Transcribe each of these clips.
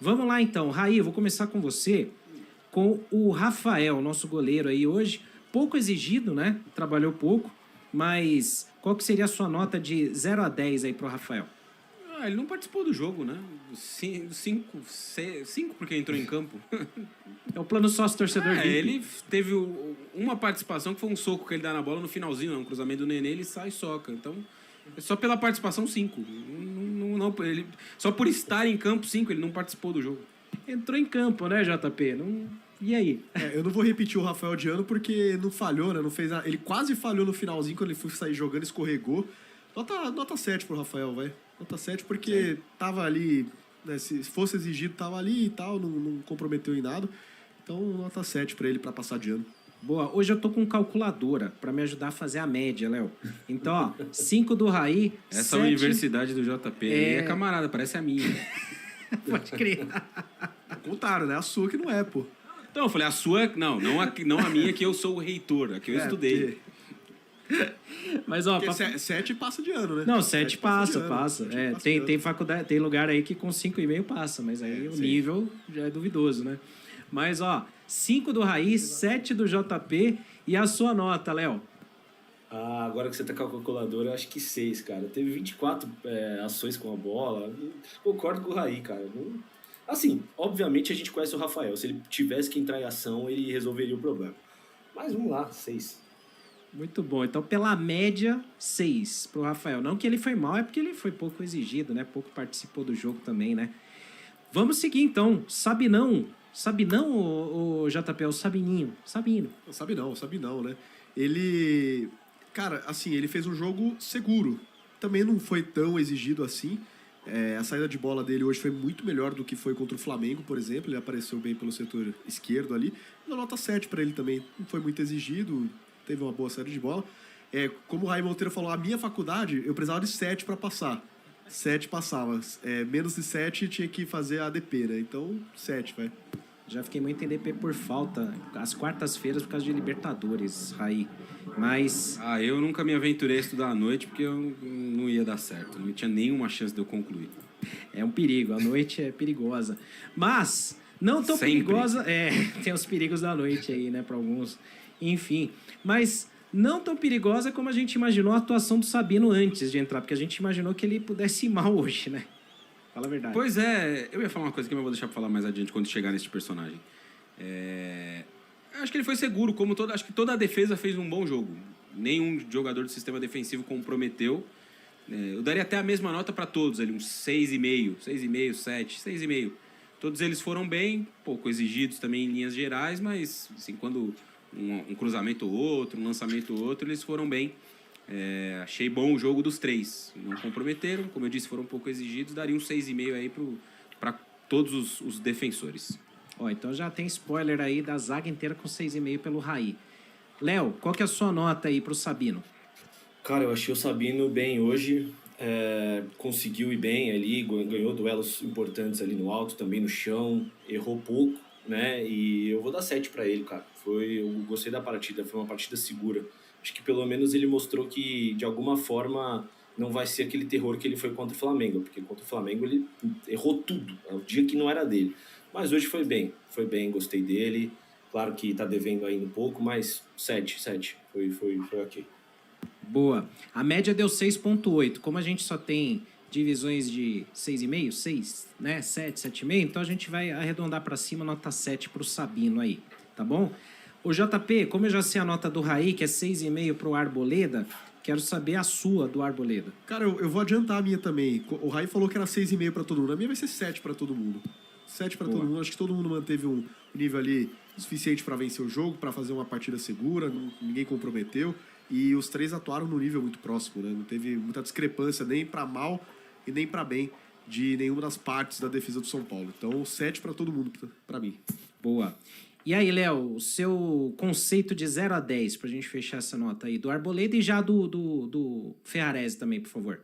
Vamos lá então, Raí, eu vou começar com você, com o Rafael, nosso goleiro aí hoje. Pouco exigido, né? Trabalhou pouco, mas qual que seria a sua nota de 0 a 10 aí pro Rafael? Ele não participou do jogo, né? Cinco porque entrou em campo. É o plano sócio-torcedor VIP. Ele teve uma participação que foi um soco que ele dá na bola no finalzinho, um cruzamento do Nenê, ele sai e soca. Então, só pela participação, 5. Só por estar em campo, 5, ele não participou do jogo. Entrou em campo, né, JP? E aí? Eu não vou repetir o Rafael de ano porque não falhou, né? Não fez Ele quase falhou no finalzinho quando ele foi sair jogando, escorregou. Nota 7 pro Rafael, vai. Nota 7 porque tava ali, né? Se fosse exigido, tava ali e tal, não comprometeu em nada. Então, nota 7 pra ele pra passar de ano. Boa, hoje eu tô com calculadora pra me ajudar a fazer a média, Léo. Então, ó, 5 do Raí, Essa 7... universidade do JP é camarada, parece a minha. Pode crer. Contaram, né? A sua que não é, pô. Então, eu falei, a sua... Não a minha, que eu sou o reitor, a que eu estudei. Mas, ó... 7 passa de ano, né? Não, 7 passa. Tem ano. faculdade, tem lugar aí que com 5,5 passa, mas aí o nível já é duvidoso, né? Mas, ó, 5 do Raí, 7 do JP e a sua nota, Léo? Agora que você tá com a calculadora, eu acho que 6, cara. Teve 24 ações com a bola. Concordo com o Raí, cara. Assim, obviamente a gente conhece o Rafael. Se ele tivesse que entrar em ação, ele resolveria o problema. Mas vamos lá, 6. Muito bom. Então, pela média, 6 pro Rafael. Não que ele foi mal, é porque ele foi pouco exigido, né? Pouco participou do jogo também, né? Vamos seguir, então. Sabinão, o JP, o Sabininho? Sabino. Sabinão, né? Ele... Cara, assim, ele fez um jogo seguro. Também não foi tão exigido assim. A saída de bola dele hoje foi muito melhor do que foi contra o Flamengo, por exemplo. Ele apareceu bem pelo setor esquerdo ali. Uma nota 7 para ele também. Não foi muito exigido, teve uma boa saída de bola. Como o Raí Monteiro falou, a minha faculdade, eu precisava de 7 para passar. 7 passava. Menos de 7 tinha que fazer a ADP, né? Então, 7, vai. Já fiquei muito em DP por falta, às quartas-feiras, por causa de Libertadores, Raí. Mas... eu nunca me aventurei a estudar à noite porque eu não ia dar certo. Não tinha nenhuma chance de eu concluir. É um perigo, a noite é perigosa. Mas, não tão Sempre. perigosa... tem os perigos da noite aí, né, para alguns. Enfim, mas não tão perigosa como a gente imaginou a atuação do Sabino antes de entrar, porque a gente imaginou que ele pudesse ir mal hoje, né? Fala a verdade. Pois é, eu ia falar uma coisa que eu vou deixar pra falar mais adiante quando chegar nesse personagem. Acho que ele foi seguro, acho que toda a defesa fez um bom jogo. Nenhum jogador do sistema defensivo comprometeu. Eu daria até a mesma nota para todos, ali, uns 6,5, 7, 6,5. Todos eles foram bem, pouco exigidos também em linhas gerais, mas assim, quando um cruzamento ou outro, um lançamento ou outro, eles foram bem. Achei bom o jogo dos 3. Não comprometeram, como eu disse, foram um pouco exigidos. Daria um 6,5 aí para todos os defensores. Então já tem spoiler aí da zaga inteira com 6,5 pelo Raí. Léo, qual que é a sua nota aí pro Sabino? Cara, eu achei o Sabino bem hoje. Conseguiu ir bem ali, ganhou duelos importantes ali no alto, também no chão. Errou pouco, né? E eu vou dar 7 para ele, cara. Eu gostei da partida, foi uma partida segura. Acho que pelo menos ele mostrou que, de alguma forma, não vai ser aquele terror que ele foi contra o Flamengo, porque contra o Flamengo ele errou tudo, é o dia que não era dele. Mas hoje foi bem, gostei dele. Claro que tá devendo ainda um pouco, mas 7, foi ok. Boa. A média deu 6,8. Como a gente só tem divisões de 6,5, 6, né? 7, 7,5, então a gente vai arredondar para cima, nota 7 pro Sabino aí, tá bom? O JP, como eu já sei a nota do Raí, que é 6,5 pro Arboleda, quero saber a sua do Arboleda. Cara, eu vou adiantar a minha também. O Raí falou que era 6,5 pra todo mundo. A minha vai ser 7 pra todo mundo. 7 pra todo mundo. Acho que todo mundo manteve um nível ali suficiente pra vencer o jogo, pra fazer uma partida segura, ninguém comprometeu. E os 3 atuaram no nível muito próximo, né? Não teve muita discrepância nem pra mal e nem pra bem de nenhuma das partes da defesa do São Paulo. Então, 7 pra todo mundo, pra mim. Boa. E aí, Léo, o seu conceito de 0 a 10 pra gente fechar essa nota aí do Arboleda e já do Ferrarese também, por favor.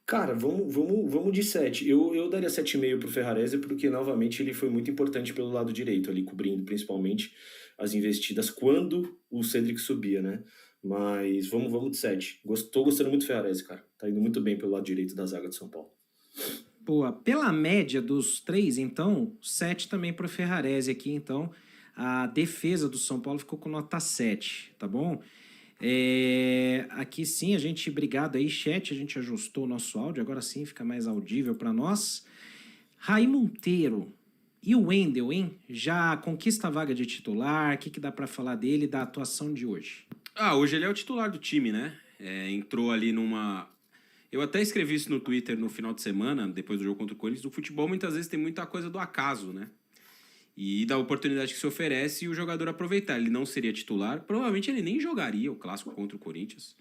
Cara, vamos de 7. Eu daria 7,5 pro Ferrarese, porque novamente ele foi muito importante pelo lado direito, ali cobrindo principalmente as investidas quando o Cedric subia, né? Mas vamos de 7. Tô gostando muito do Ferrarese, cara. Tá indo muito bem pelo lado direito da zaga de São Paulo. Boa. Pela média dos três, então, 7 também para o Ferrarese aqui, então. A defesa do São Paulo ficou com nota 7, tá bom? Aqui sim, obrigado aí, chat, a gente ajustou o nosso áudio, agora sim fica mais audível para nós. Raí Monteiro e o Wendel, hein? Já conquista a vaga de titular, o que dá para falar dele, da atuação de hoje? Hoje ele é o titular do time, né? Entrou ali numa... Eu até escrevi isso no Twitter no final de semana, depois do jogo contra o Corinthians. O futebol muitas vezes tem muita coisa do acaso, né? E da oportunidade que se oferece e o jogador aproveitar. Ele não seria titular, provavelmente ele nem jogaria o clássico contra o Corinthians.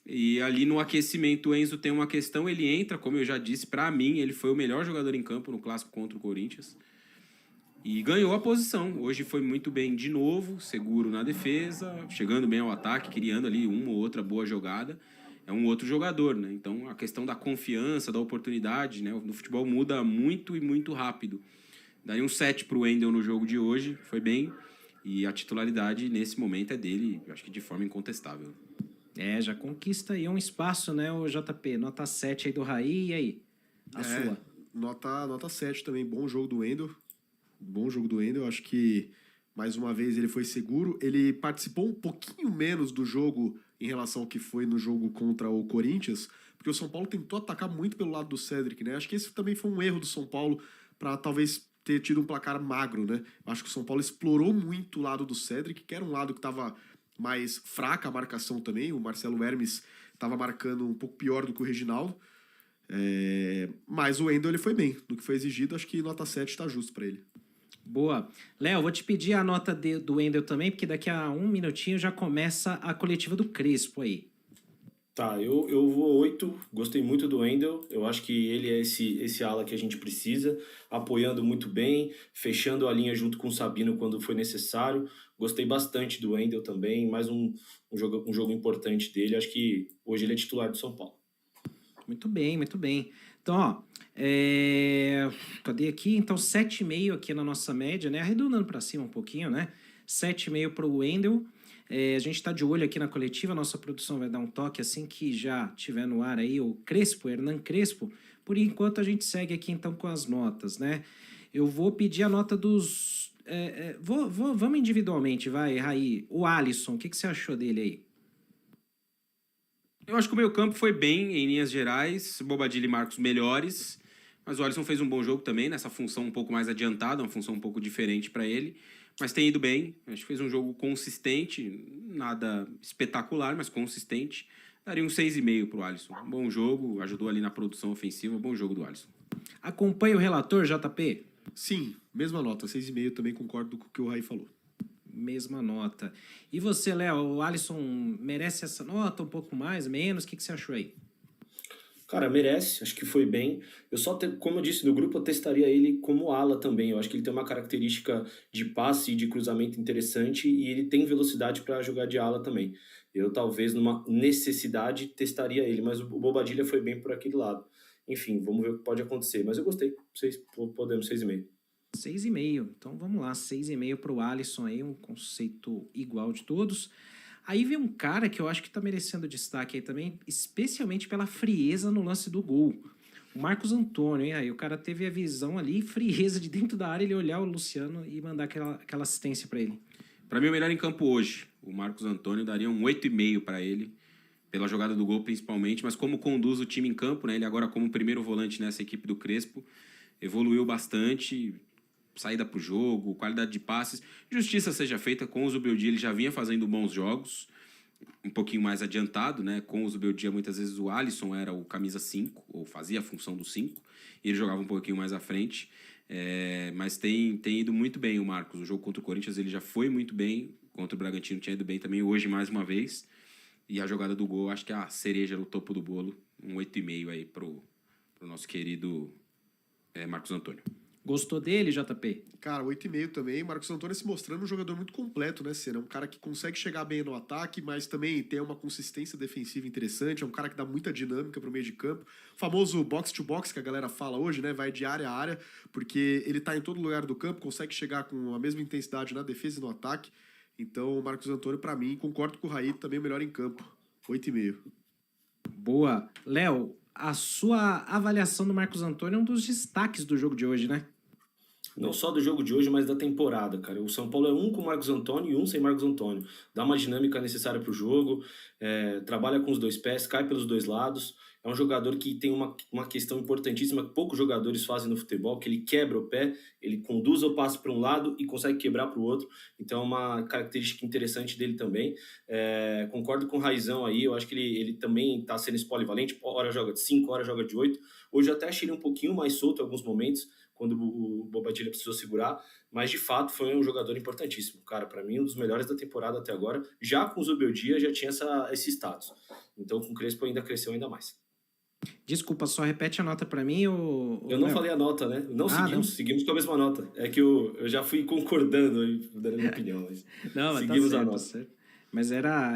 E ali no aquecimento o Enzo tem uma questão, ele entra, como eu já disse, pra mim ele foi o melhor jogador em campo no clássico contra o Corinthians. E ganhou a posição. Hoje foi muito bem de novo, seguro na defesa, chegando bem ao ataque, criando ali uma ou outra boa jogada. É um outro jogador, né? Então a questão da confiança, da oportunidade, né? No futebol muda muito e muito rápido. Daria um 7 pro Wendel no jogo de hoje, foi bem. E a titularidade nesse momento é dele, acho que de forma incontestável. Já conquista aí um espaço, né, o JP? Nota 7 aí do Raí, e aí? A sua? Nota 7 também, bom jogo do Wendel. Bom jogo do Wendel, acho que mais uma vez ele foi seguro. Ele participou um pouquinho menos do jogo em relação ao que foi no jogo contra o Corinthians, porque o São Paulo tentou atacar muito pelo lado do Cédric, né? Acho que esse também foi um erro do São Paulo para talvez ter tido um placar magro, né? Acho que o São Paulo explorou muito o lado do Cédric, que era um lado que estava mais fraca a marcação também. O Marcelo Hermes estava marcando um pouco pior do que o Reginaldo. Mas o Wendel ele foi bem. No que foi exigido, acho que nota 7 está justo para ele. Boa. Léo, vou te pedir a nota do Wendel também, porque daqui a um minutinho já começa a coletiva do Crespo aí. Tá, eu vou 8, gostei muito do Wendel, eu acho que ele é esse ala que a gente precisa, apoiando muito bem, fechando a linha junto com o Sabino quando foi necessário, gostei bastante do Wendel também, mais um jogo importante dele, acho que hoje ele é titular do São Paulo. Muito bem, muito bem. Então, ó, cadê aqui? Então, 7,5 aqui na nossa média, né? Arredondando para cima um pouquinho, né? 7,5 para o Wendel. A gente está de olho aqui na coletiva, nossa produção vai dar um toque assim que já tiver no ar aí o Crespo, Hernan Crespo. Por enquanto a gente segue aqui então com as notas, né? Eu vou pedir a nota dos... vamos individualmente, vai, Raí. O Alisson, o que você achou dele aí? Eu acho que o meio campo foi bem em linhas gerais, Bobadilla e Marcos melhores, mas o Alisson fez um bom jogo também, nessa função um pouco mais adiantada, uma função um pouco diferente para ele. Mas tem ido bem, acho que fez um jogo consistente, nada espetacular, mas consistente. Daria um 6,5 pro Alisson. Um bom jogo, ajudou ali na produção ofensiva, bom jogo do Alisson. Acompanha o relator, JP? Sim, mesma nota, 6,5, também concordo com o que o Raí falou. Mesma nota. E você, Léo, o Alisson merece essa nota, um pouco mais, menos? O que você achou aí? Cara, merece, acho que foi bem. Como eu disse, no grupo eu testaria ele como ala também. Eu acho que ele tem uma característica de passe e de cruzamento interessante e ele tem velocidade para jogar de ala também. Eu talvez numa necessidade testaria ele, mas o Bobadilla foi bem por aquele lado. Enfim, vamos ver o que pode acontecer. Mas eu gostei, podemos 6,5. 6,5. Então vamos lá, 6,5 para o Alisson aí, um conceito igual de todos. Aí vem um cara que eu acho que está merecendo destaque aí também, especialmente pela frieza no lance do gol. O Marcos Antônio, hein? Aí o cara teve a visão ali, frieza de dentro da área, ele olhar o Luciano e mandar aquela assistência para ele. Para mim, o melhor em campo hoje, o Marcos Antônio, daria um 8,5 para ele, pela jogada do gol principalmente, mas como conduz o time em campo, né? Ele agora como primeiro volante nessa equipe do Crespo, evoluiu bastante, saída para o jogo, qualidade de passes. Justiça seja feita, com o Zubeldia ele já vinha fazendo bons jogos, um pouquinho mais adiantado, né? Com o Zubeldia muitas vezes o Alisson era o camisa 5, ou fazia a função do 5, e ele jogava um pouquinho mais à frente. Mas tem ido muito bem o Marcos. O jogo contra o Corinthians ele já foi muito bem, contra o Bragantino tinha ido bem também, hoje mais uma vez. E a jogada do gol, acho que a cereja no topo do bolo, um 8,5 aí pro nosso querido Marcos Antônio. Gostou dele, JP? Cara, 8,5 também. Marcos Antônio se mostrando um jogador muito completo, né, Cera? É um cara que consegue chegar bem no ataque, mas também tem uma consistência defensiva interessante. É um cara que dá muita dinâmica pro meio de campo. O famoso box-to-box que a galera fala hoje, né? Vai de área a área, porque ele tá em todo lugar do campo, consegue chegar com a mesma intensidade na defesa e no ataque. Então, o Marcos Antônio, pra mim, concordo com o Raí, também o melhor em campo. 8,5. Boa. Léo, a sua avaliação do Marcos Antônio é um dos destaques do jogo de hoje, né? Não só do jogo de hoje, mas da temporada, cara. O São Paulo é um com o Marcos Antônio e um sem Marcos Antônio. Dá uma dinâmica necessária para o jogo, trabalha com os dois pés, cai pelos dois lados. É um jogador que tem uma questão importantíssima que poucos jogadores fazem no futebol, que ele quebra o pé, ele conduz o passe para um lado e consegue quebrar para o outro. Então é uma característica interessante dele também. Concordo com o Raizão aí, eu acho que ele também está sendo polivalente, hora joga de 5, hora joga de 8. Hoje eu até achei ele um pouquinho mais solto em alguns momentos, quando o Bobadilla precisou segurar, mas de fato foi um jogador importantíssimo. Cara, para mim, um dos melhores da temporada até agora. Já com o Zubeldia já tinha esse status. Então com o Crespo ainda cresceu ainda mais. Desculpa, só repete a nota pra mim ou... Eu não falei a nota, né? Seguimos com a mesma nota. É que eu já fui concordando e dando a minha opinião. Mas não, seguimos tá certo, a nota. tá certo. Mas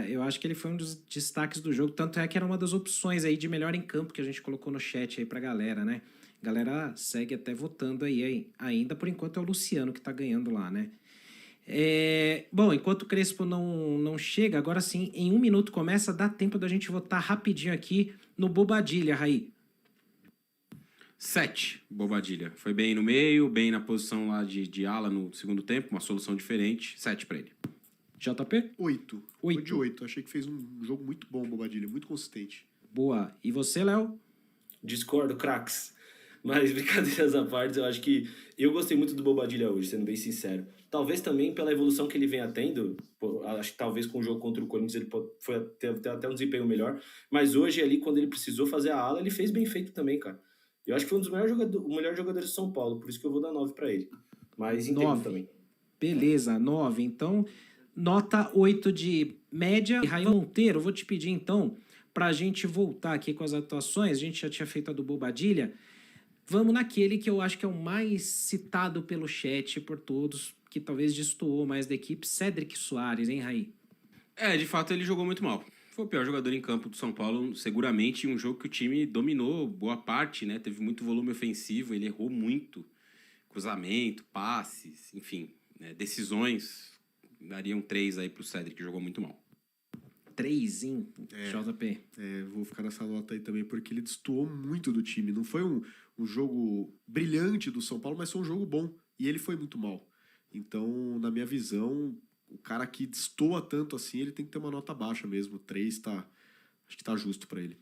eu acho que ele foi um dos destaques do jogo, tanto é que era uma das opções aí de melhor em campo que a gente colocou no chat aí pra galera, né? A galera segue até votando aí. Ainda por enquanto é o Luciano que tá ganhando lá, né? Bom, enquanto o Crespo não chega, agora sim, em 1 minuto começa, dá tempo da gente votar rapidinho aqui no Bobadilla, Raí. 7, Bobadilla. Foi bem no meio, bem na posição lá de ala no segundo tempo, uma solução diferente. 7 para ele. JP? 8. 8. Foi de 8. Achei que fez um jogo muito bom, Bobadilla, muito consistente. Boa. E você, Léo? Discordo, craques. Mas, brincadeiras à parte, eu acho que eu gostei muito do Bobadilla hoje, sendo bem sincero. Talvez também pela evolução que ele vem tendo, acho que talvez com o jogo contra o Corinthians ele foi ter até um desempenho melhor, mas hoje ali, quando ele precisou fazer a ala, ele fez bem feito também, cara. Eu acho que foi um dos melhores jogadores de São Paulo, por isso que eu vou dar 9 para ele. Mas entendo também. Beleza, 9. Então, nota 8 de média. E Raí Monteiro, eu vou te pedir então, pra gente voltar aqui com as atuações, a gente já tinha feito a do Bobadilla. Vamos naquele que eu acho que é o mais citado pelo chat por todos, que talvez destoou mais da equipe, Cédric Soares, hein, Raí? De fato ele jogou muito mal. Foi o pior jogador em campo do São Paulo, seguramente um jogo que o time dominou boa parte, né? Teve muito volume ofensivo, ele errou muito. Cruzamento, passes, enfim, né? Decisões. Dariam 3 aí pro Cédric, que jogou muito mal. 3, hein? JP. Vou ficar nessa nota aí também, porque ele destoou muito do time. Não foi um jogo brilhante do São Paulo, mas foi um jogo bom. E ele foi muito mal. Então, na minha visão, o cara que destoa tanto assim, ele tem que ter uma nota baixa mesmo. 3 acho que tá justo pra ele.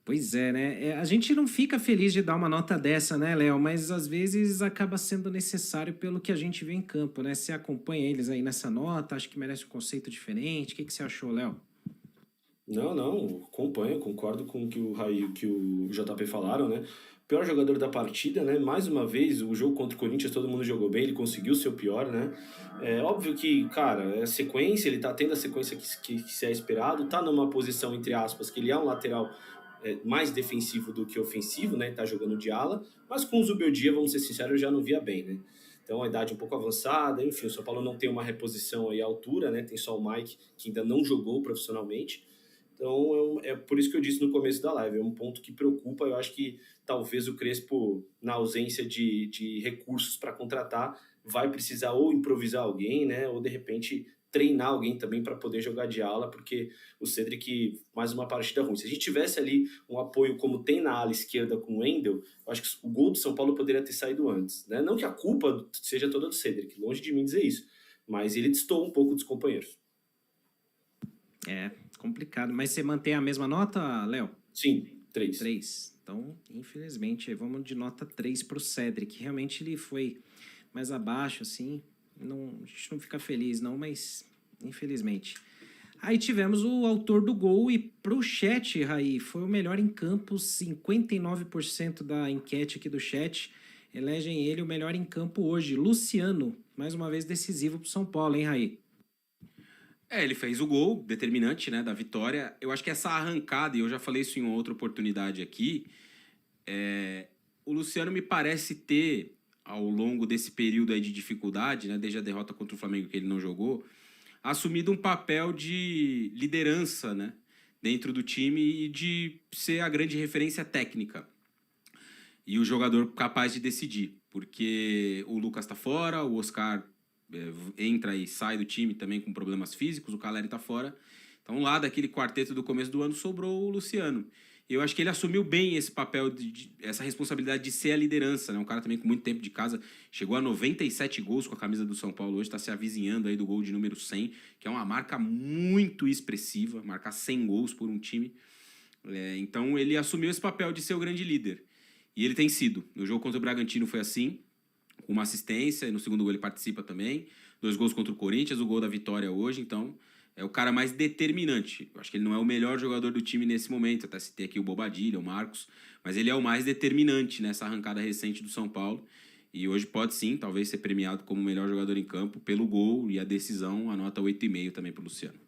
Pois é, né? A gente não fica feliz de dar uma nota dessa, né, Léo? Mas às vezes acaba sendo necessário pelo que a gente vê em campo, né? Você acompanha eles aí nessa nota, acho que merece um conceito diferente. O que você achou, Léo? Não, acompanho, concordo com o que o Raí e que o JP falaram, né? Pior jogador da partida, né? Mais uma vez, o jogo contra o Corinthians todo mundo jogou bem, ele conseguiu ser o pior, né? É óbvio que, cara, é sequência, ele tá tendo a sequência que se é esperado, tá numa posição, entre aspas, que ele é um lateral mais defensivo do que ofensivo, né? Tá jogando de ala, mas com o Zubeldia, vamos ser sinceros, eu já não via bem, né? Então, a idade um pouco avançada, enfim, o São Paulo não tem uma reposição aí à altura, né? Tem só o Mike, que ainda não jogou profissionalmente. Então, é por isso que eu disse no começo da live, é um ponto que preocupa. Eu acho que talvez o Crespo, na ausência de recursos para contratar, vai precisar ou improvisar alguém, né? Ou, de repente, treinar alguém também para poder jogar de ala, porque o Cédric, mais uma partida ruim. Se a gente tivesse ali um apoio como tem na ala esquerda com o Wendel, eu acho que o gol do São Paulo poderia ter saído antes, né? Não que a culpa seja toda do Cédric, longe de mim dizer isso, mas ele destoou um pouco dos companheiros. Complicado. Mas você mantém a mesma nota, Léo? Sim, 3. 3. Então, infelizmente, vamos de nota 3 pro Cédric. Realmente ele foi mais abaixo, assim. A gente não fica feliz, não, mas infelizmente. Aí tivemos o autor do gol e pro chat, Raí, foi o melhor em campo. 59% da enquete aqui do chat elegem ele o melhor em campo hoje. Luciano, mais uma vez decisivo pro São Paulo, hein, Raí? Ele fez o gol determinante, né, da vitória. Eu acho que essa arrancada, e eu já falei isso em uma outra oportunidade aqui, o Luciano me parece ter, ao longo desse período aí de dificuldade, né, desde a derrota contra o Flamengo que ele não jogou, assumido um papel de liderança, né, dentro do time e de ser a grande referência técnica. E o jogador capaz de decidir, porque o Lucas tá fora, o Oscar entra e sai do time também com problemas físicos, o Caleri tá fora. Então lá daquele quarteto do começo do ano sobrou o Luciano. Eu acho que ele assumiu bem esse papel, essa responsabilidade de ser a liderança, né? Um cara também com muito tempo de casa, chegou a 97 gols com a camisa do São Paulo hoje, está se avizinhando aí do gol de número 100, que é uma marca muito expressiva, marcar 100 gols por um time. Então ele assumiu esse papel de ser o grande líder. E ele tem sido. No jogo contra o Bragantino foi assim, com uma assistência, e no segundo gol ele participa também. 2 gols contra o Corinthians, o gol da vitória hoje, então é o cara mais determinante. Eu acho que ele não é o melhor jogador do time nesse momento, até citei aqui o Bobadilha, o Marcos, mas ele é o mais determinante nessa arrancada recente do São Paulo. E hoje pode sim, talvez, ser premiado como o melhor jogador em campo pelo gol e a decisão, a nota 8,5 também para o Luciano.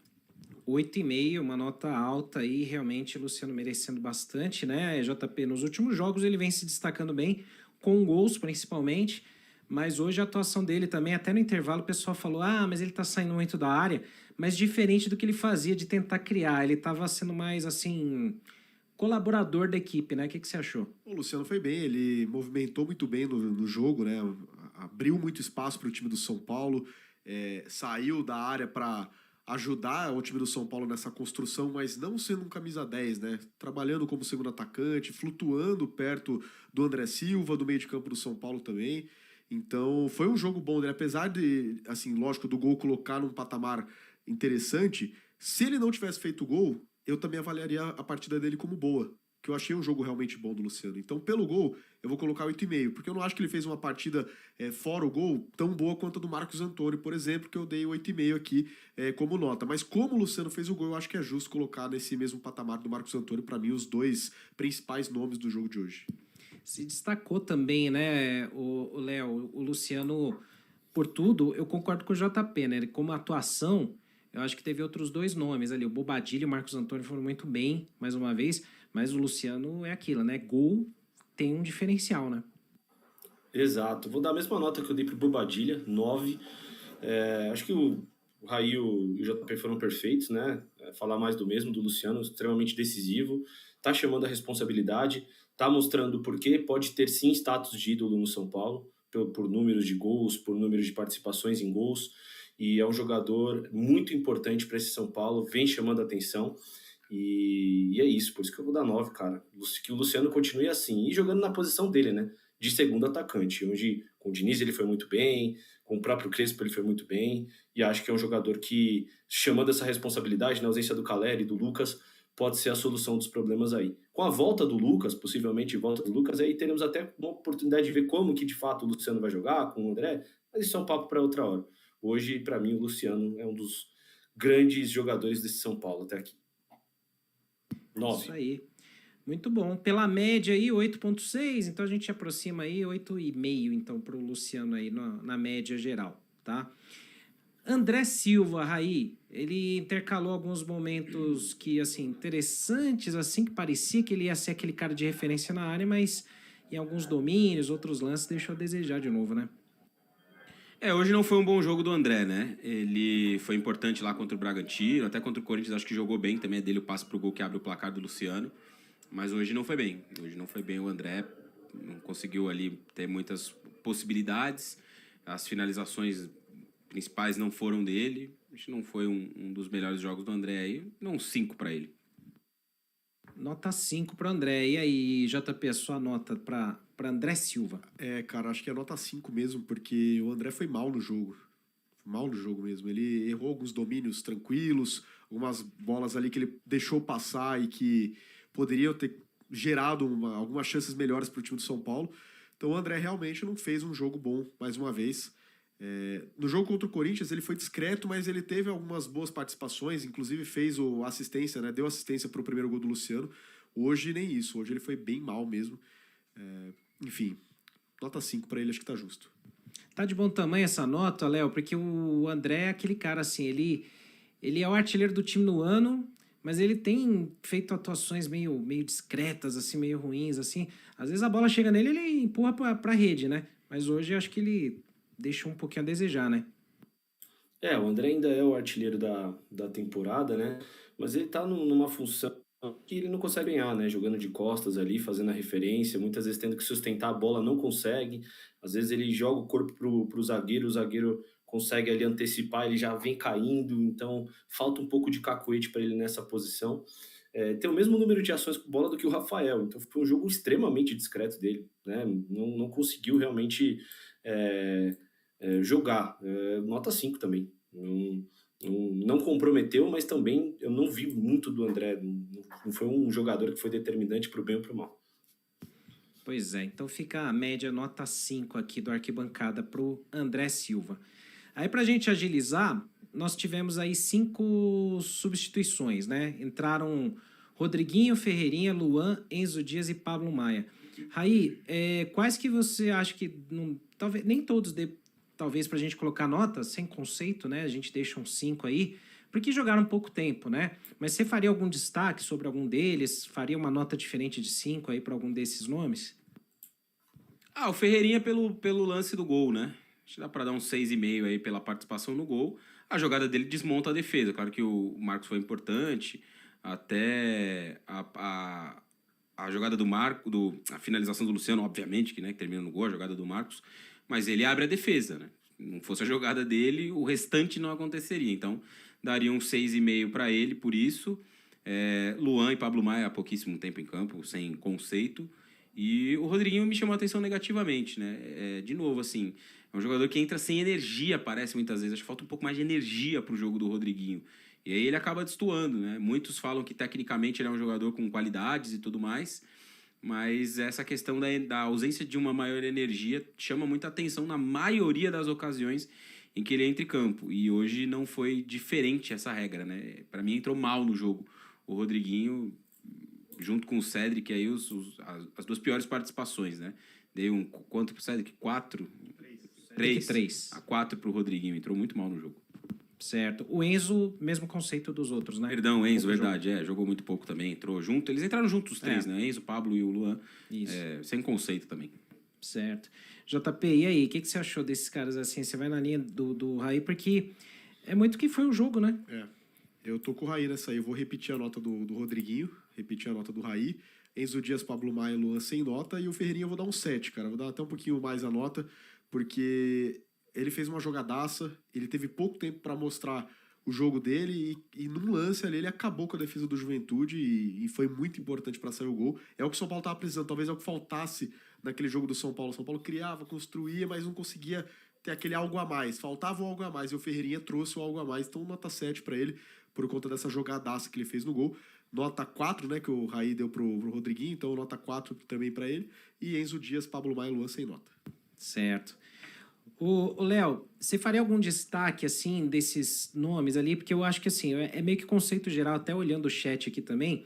8,5, uma nota alta aí, realmente o Luciano merecendo bastante, né? JP, nos últimos jogos ele vem se destacando bem, com gols principalmente, mas hoje a atuação dele também, até no intervalo o pessoal falou, mas ele tá saindo muito da área, mas diferente do que ele fazia de tentar criar, ele tava sendo mais, assim, colaborador da equipe, né? O que você achou? O Luciano foi bem, ele movimentou muito bem no jogo, né? Abriu muito espaço para o time do São Paulo, saiu da área para ajudar o time do São Paulo nessa construção, mas não sendo um camisa 10, né? Trabalhando como segundo atacante, flutuando perto do André Silva, do meio de campo do São Paulo também. Então, foi um jogo bom dele, apesar de, assim, lógico, do gol colocar num patamar interessante. Se ele não tivesse feito o gol, eu também avaliaria a partida dele como boa, que eu achei um jogo realmente bom do Luciano. Então, pelo gol, eu vou colocar 8,5, porque eu não acho que ele fez uma partida fora o gol tão boa quanto a do Marcos Antônio, por exemplo, que eu dei 8,5 aqui como nota. Mas como o Luciano fez o gol, eu acho que é justo colocar nesse mesmo patamar do Marcos Antônio, para mim, os 2 principais nomes do jogo de hoje. Se destacou também, né, o Léo, o Luciano, por tudo, eu concordo com o JP, né? Como atuação, eu acho que teve outros 2 nomes ali, o Bobadilha e o Marcos Antônio foram muito bem, mais uma vez, mas o Luciano é aquilo, né? Gol tem um diferencial, né? Exato. Vou dar a mesma nota que eu dei pro Bobadilha, 9. Acho que o Raí e o JP foram perfeitos, né? Falar mais do mesmo, do Luciano, extremamente decisivo, tá chamando a responsabilidade, tá mostrando por que pode ter sim status de ídolo no São Paulo, por números de gols, por números de participações em gols, e é um jogador muito importante para esse São Paulo, vem chamando a atenção, e é isso, por isso que eu vou dar 9, cara. Que o Luciano continue assim, e jogando na posição dele, né? De segundo atacante, onde com o Diniz ele foi muito bem, com o próprio Crespo ele foi muito bem, e acho que é um jogador que, chamando essa responsabilidade, na ausência do Caleri e do Lucas, pode ser a solução dos problemas aí. Com a volta do Lucas, possivelmente volta do Lucas, aí teremos até uma oportunidade de ver como que de fato o Luciano vai jogar com o André, mas isso é um papo para outra hora. Hoje, para mim, o Luciano é um dos grandes jogadores desse São Paulo até aqui. 9. Isso aí. Muito bom. Pela média aí, 8,6, então a gente aproxima aí 8,5, então, para o Luciano aí na média geral, tá? André Silva, Raí, ele intercalou alguns momentos que, assim, interessantes, assim, que parecia que ele ia ser aquele cara de referência na área, mas em alguns domínios, outros lances, deixou a desejar de novo, né? Hoje não foi um bom jogo do André, né? Ele foi importante lá contra o Bragantino, até contra o Corinthians acho que jogou bem, também é dele o passe pro gol que abre o placar do Luciano, mas hoje não foi bem. Hoje não foi bem o André, não conseguiu ali ter muitas possibilidades, as finalizações principais não foram dele, acho que não foi um dos melhores jogos do André aí, não 5 para ele. Nota 5 para André. E aí, JP, a sua nota para André Silva? Cara, acho que é nota 5 mesmo, porque o André foi mal no jogo. Mal no jogo mesmo. Ele errou alguns domínios tranquilos, algumas bolas ali que ele deixou passar e que poderiam ter gerado algumas chances melhores para o time do São Paulo. Então o André realmente não fez um jogo bom, mais uma vez. No jogo contra o Corinthians ele foi discreto, mas ele teve algumas boas participações, inclusive fez assistência, né? Deu assistência para o primeiro gol do Luciano. Hoje nem isso, hoje ele foi bem mal mesmo. Enfim, nota 5 para ele, acho que tá justo. Tá de bom tamanho essa nota, Léo, porque o André é aquele cara assim, ele é o artilheiro do time no ano, mas ele tem feito atuações meio discretas, assim, meio ruins, assim. Às vezes a bola chega nele, ele empurra pra rede, né? Mas hoje eu acho que ele deixou um pouquinho a desejar, né? O André ainda é o artilheiro da temporada, né? Mas ele tá numa função que ele não consegue ganhar, né? Jogando de costas ali, fazendo a referência, muitas vezes tendo que sustentar a bola, não consegue. Às vezes ele joga o corpo pro zagueiro, o zagueiro consegue ali antecipar, ele já vem caindo, então falta um pouco de cacuete para ele nessa posição. tem o mesmo número de ações com bola do que o Rafael. Então foi um jogo extremamente discreto dele, né? Não conseguiu realmente jogar. Nota 5 também. Não comprometeu, mas também eu não vi muito do André. Não foi um jogador que foi determinante para o bem ou para o mal. Pois é, então fica a média nota 5 aqui do Arquibancada para o André Silva. Aí, para a gente agilizar, nós tivemos aí 5 substituições, né? Entraram Rodriguinho, Ferreirinha, Luan, Enzo Dias e Pablo Maia. Raí, quais que você acha que... talvez nem todos dê, talvez, para a gente colocar nota, sem conceito, né? A gente deixa um 5 aí, porque jogaram pouco tempo, né? Mas você faria algum destaque sobre algum deles? Faria uma nota diferente de 5 aí para algum desses nomes? O Ferreirinha pelo lance do gol, né? Acho que dá para dar um 6,5 aí pela participação no gol. A jogada dele desmonta a defesa. Claro que o Marcos foi importante, até a jogada do Marco, a finalização do Luciano, obviamente, que termina no gol, a jogada do Marcos, mas ele abre a defesa, né? Se não fosse a jogada dele, o restante não aconteceria. Então, daria um 6,5 para ele, por isso. Luan e Pablo Maia há pouquíssimo tempo em campo, sem conceito. E o Rodriguinho me chamou a atenção negativamente, né? De novo, assim, é um jogador que entra sem energia, parece muitas vezes. Acho que falta um pouco mais de energia para o jogo do Rodriguinho. E aí ele acaba destoando, né? Muitos falam que tecnicamente ele é um jogador com qualidades e tudo mais, mas essa questão da ausência de uma maior energia chama muita atenção na maioria das ocasiões em que ele entra em campo. E hoje não foi diferente essa regra, né? Para mim entrou mal no jogo o Rodriguinho, junto com o Cédric, aí as 2 piores participações, né? Dei quanto pro Cédric? 4? 3. A 4 pro Rodriguinho. Entrou muito mal no jogo. Certo. O Enzo, mesmo conceito dos outros, né? Perdão, Enzo, verdade. Jogou muito pouco também. Entrou junto. Eles entraram juntos os 3, né? Enzo, Pablo e o Luan. Isso. Sem conceito também. Certo. JP, e aí? O que você achou desses caras assim? Você vai na linha do Raí, porque é muito que foi o jogo, né? Eu tô com o Raí nessa aí. Eu vou repetir a nota do Rodriguinho, repetir a nota do Raí. Enzo Dias, Pablo Maia, Luan sem nota. E o Ferreirinha eu vou dar um 7, cara. Vou dar até um pouquinho mais a nota, porque ele fez uma jogadaça, ele teve pouco tempo para mostrar o jogo dele e num lance ali ele acabou com a defesa do Juventude e foi muito importante para sair o gol. É o que o São Paulo estava precisando, talvez é o que faltasse naquele jogo do São Paulo. O São Paulo criava, construía, mas não conseguia ter aquele algo a mais. Faltava o algo a mais e o Ferreirinha trouxe o algo a mais. Então nota 7 para ele por conta dessa jogadaça que ele fez no gol. Nota 4, né, que o Raí deu pro Rodriguinho, então nota 4 também para ele. E Enzo Dias, Pablo Maia e Luan sem nota. Certo. O Léo, você faria algum destaque, assim, desses nomes ali? Porque eu acho que, assim, é meio que conceito geral, até olhando o chat aqui também,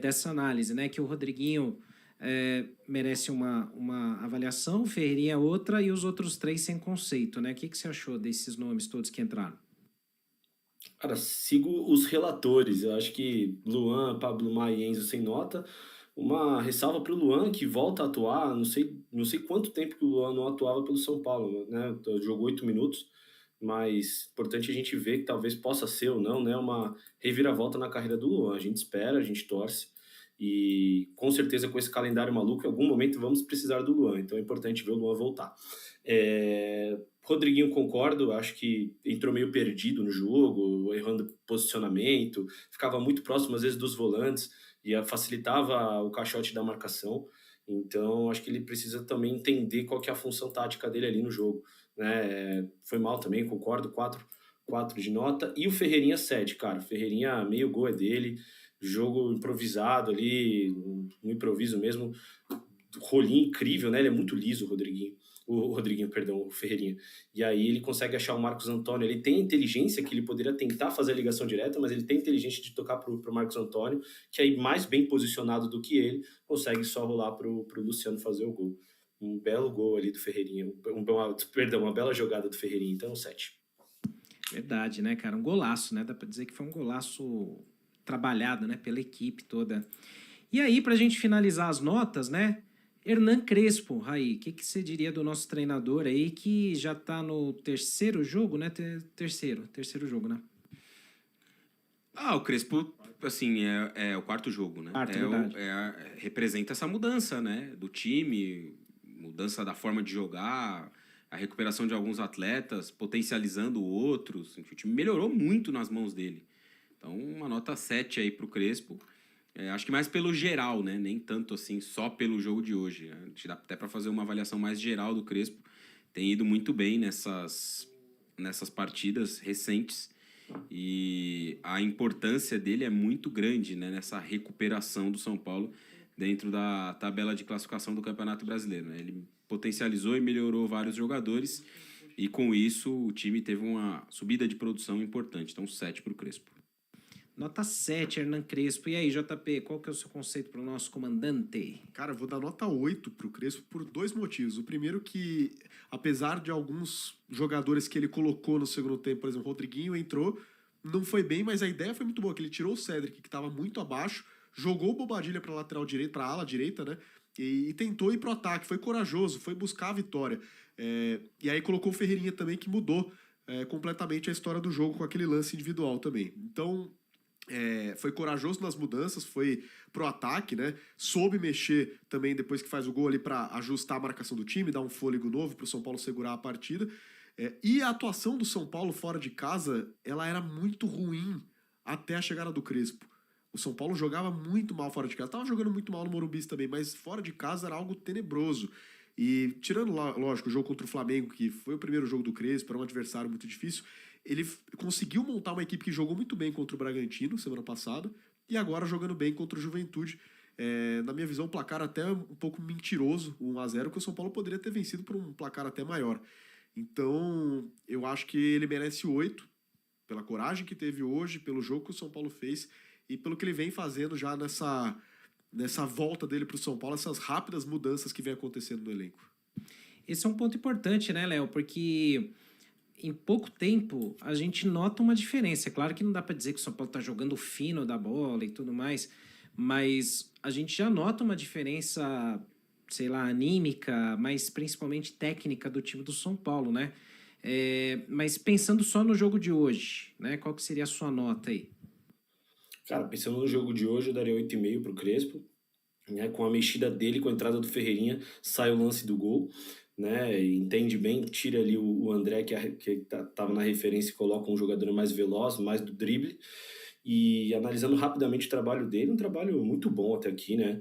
dessa análise, né? Que o Rodriguinho merece uma avaliação, o Ferreirinha outra e os outros 3 sem conceito, né? O que você achou desses nomes todos que entraram? Cara, sigo os relatores. Eu acho que Luan, Pablo Maia e Enzo sem nota. Uma ressalva para o Luan, que volta a atuar. Não sei quanto tempo que o Luan não atuava pelo São Paulo, né? Jogou 8 minutos, mas importante a gente ver que talvez possa ser ou não, né? Uma reviravolta na carreira do Luan. A gente espera, a gente torce. E com certeza com esse calendário maluco, em algum momento vamos precisar do Luan. Então é importante ver o Luan voltar. Rodriguinho, concordo, acho que entrou meio perdido no jogo, errando posicionamento, ficava muito próximo às vezes dos volantes e facilitava o caixote da marcação. Então acho que ele precisa também entender qual que é a função tática dele ali no jogo, né? Foi mal também, concordo, 4 de nota. E o Ferreirinha 7, cara, o Ferreirinha meio gol é dele, jogo improvisado ali, um improviso mesmo, rolinho incrível, né? Ele é muito liso, o Ferreirinha. E aí ele consegue achar o Marcos Antônio. Ele tem inteligência que ele poderia tentar fazer a ligação direta, mas ele tem inteligência de tocar pro Marcos Antônio, que aí mais bem posicionado do que ele, consegue só rolar pro Luciano fazer o gol. Um belo gol ali do Ferreirinha. Uma bela jogada do Ferreirinha. Então, 7. Verdade, né, cara? Um golaço, né? Dá pra dizer que foi um golaço trabalhado, né? Pela equipe toda. E aí, pra gente finalizar as notas, né? Hernan Crespo, Raí, o que você diria do nosso treinador aí, que já tá no 3º jogo, né? Terceiro jogo, né? O Crespo, assim, é o 4º jogo, né? Representa essa mudança, né? Do time, mudança da forma de jogar, a recuperação de alguns atletas, potencializando outros. Enfim, o time melhorou muito nas mãos dele. Então, uma nota 7 aí pro Crespo. Acho que mais pelo geral, né? Nem tanto assim só pelo jogo de hoje. A gente dá até para fazer uma avaliação mais geral do Crespo. Tem ido muito bem nessas partidas recentes e a importância dele é muito grande, né? Nessa recuperação do São Paulo dentro da tabela de classificação do Campeonato Brasileiro, né? Ele potencializou e melhorou vários jogadores e com isso o time teve uma subida de produção importante. Então 7 para o Crespo. Nota 7, Hernan Crespo. E aí, JP, qual que é o seu conceito para o nosso comandante? Cara, eu vou dar nota 8 pro Crespo por 2 motivos. O primeiro que, apesar de alguns jogadores que ele colocou no segundo tempo, por exemplo, o Rodriguinho entrou, não foi bem, mas a ideia foi muito boa, que ele tirou o Cedric, que estava muito abaixo, jogou o Bobadilha para lateral direita, para ala direita, né? E tentou ir pro ataque, foi corajoso, foi buscar a vitória. E aí colocou o Ferreirinha também, que mudou completamente a história do jogo com aquele lance individual também. Então, foi corajoso nas mudanças, foi pro ataque, né? Soube mexer também depois que faz o gol ali para ajustar a marcação do time, dar um fôlego novo pro São Paulo segurar a partida. E a atuação do São Paulo fora de casa, ela era muito ruim até a chegada do Crespo. O São Paulo jogava muito mal fora de casa. Tava jogando muito mal no Morumbi também, mas fora de casa era algo tenebroso. E tirando, lógico, o jogo contra o Flamengo, que foi o primeiro jogo do Crespo, era um adversário muito difícil, ele conseguiu montar uma equipe que jogou muito bem contra o Bragantino semana passada e agora jogando bem contra o Juventude. Na minha visão, um placar até um pouco mentiroso, 1-0, que o São Paulo poderia ter vencido por um placar até maior. Então, eu acho que ele merece 8, pela coragem que teve hoje, pelo jogo que o São Paulo fez e pelo que ele vem fazendo já nessa volta dele para o São Paulo, essas rápidas mudanças que vem acontecendo no elenco. Esse é um ponto importante, né, Léo? Porque em pouco tempo a gente nota uma diferença. É claro que não dá para dizer que o São Paulo está jogando fino da bola e tudo mais, mas a gente já nota uma diferença, sei lá, anímica, mas principalmente técnica do time do São Paulo, né? Mas pensando só no jogo de hoje, né? Qual que seria a sua nota aí? Cara, pensando no jogo de hoje, eu daria 8,5 pro Crespo, né? Com a mexida dele, com a entrada do Ferreirinha, sai o lance do gol, né? Entende bem, tira ali o André, que tava na referência, e coloca um jogador mais veloz, mais do drible. E analisando rapidamente o trabalho dele, um trabalho muito bom até aqui, né?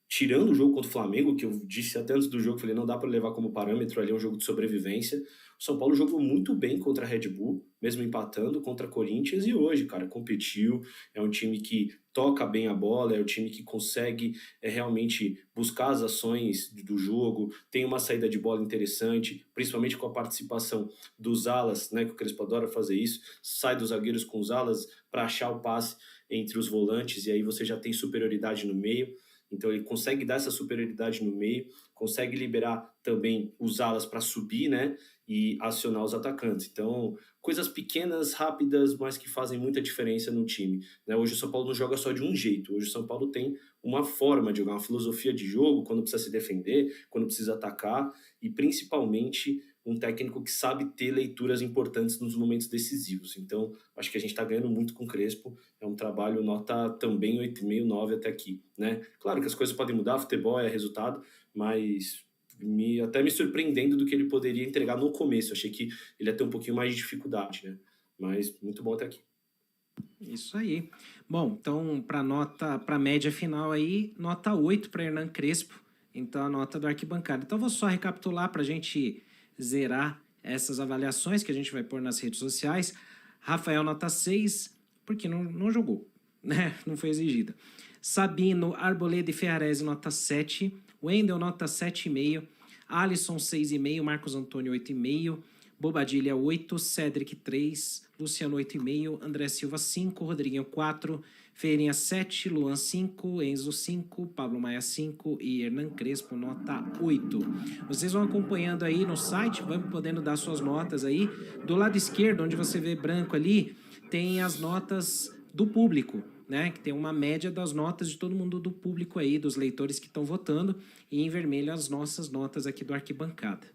Tirando o jogo contra o Flamengo, que eu disse até antes do jogo, falei, não dá para levar como parâmetro ali um jogo de sobrevivência. O São Paulo jogou muito bem contra a Red Bull, mesmo empatando contra a Corinthians, e hoje, cara, competiu, é um time que toca bem a bola, é um time que consegue realmente buscar as ações do jogo, tem uma saída de bola interessante, principalmente com a participação dos alas, né, que o Crespo adora fazer isso, sai dos zagueiros com os alas para achar o passe entre os volantes, e aí você já tem superioridade no meio. Então ele consegue dar essa superioridade no meio, consegue liberar também os alas para subir, né, e acionar os atacantes. Então, coisas pequenas, rápidas, mas que fazem muita diferença no time, né? Hoje o São Paulo não joga só de um jeito, hoje o São Paulo tem uma forma de jogar, uma filosofia de jogo, quando precisa se defender, quando precisa atacar, e principalmente um técnico que sabe ter leituras importantes nos momentos decisivos. Então, acho que a gente está ganhando muito com o Crespo. É um trabalho nota também 8,5, 9 até aqui, né? Claro que as coisas podem mudar, futebol é resultado, mas até me surpreendendo do que ele poderia entregar no começo. Achei que ele ia ter um pouquinho mais de dificuldade, né? Mas muito bom até aqui. Isso aí. Bom, então, para a média final aí, nota 8 para Hernan Crespo. Então, a nota do Arquibancada. Então, vou só recapitular para a gente zerar essas avaliações que a gente vai pôr nas redes sociais. Rafael, nota 6, porque não jogou, né? Não foi exigida. Sabino, Arboleda e Ferrarese, nota 7. Wendel, nota 7,5. Alisson, 6,5. Marcos Antônio, 8,5. Bobadilha, 8. Cedric, 3. Luciano, 8,5. André Silva, 5. Rodriguinho, 4. Ferreirinha, 7. Luan, 5. Enzo, 5. Pablo Maia, 5. E Hernan Crespo, nota 8. Vocês vão acompanhando aí no site, vão podendo dar suas notas aí. Do lado esquerdo, onde você vê branco ali, tem as notas do público, né? Que tem uma média das notas de todo mundo do público aí, dos leitores que estão votando. E em vermelho as nossas notas aqui do Arquibancada.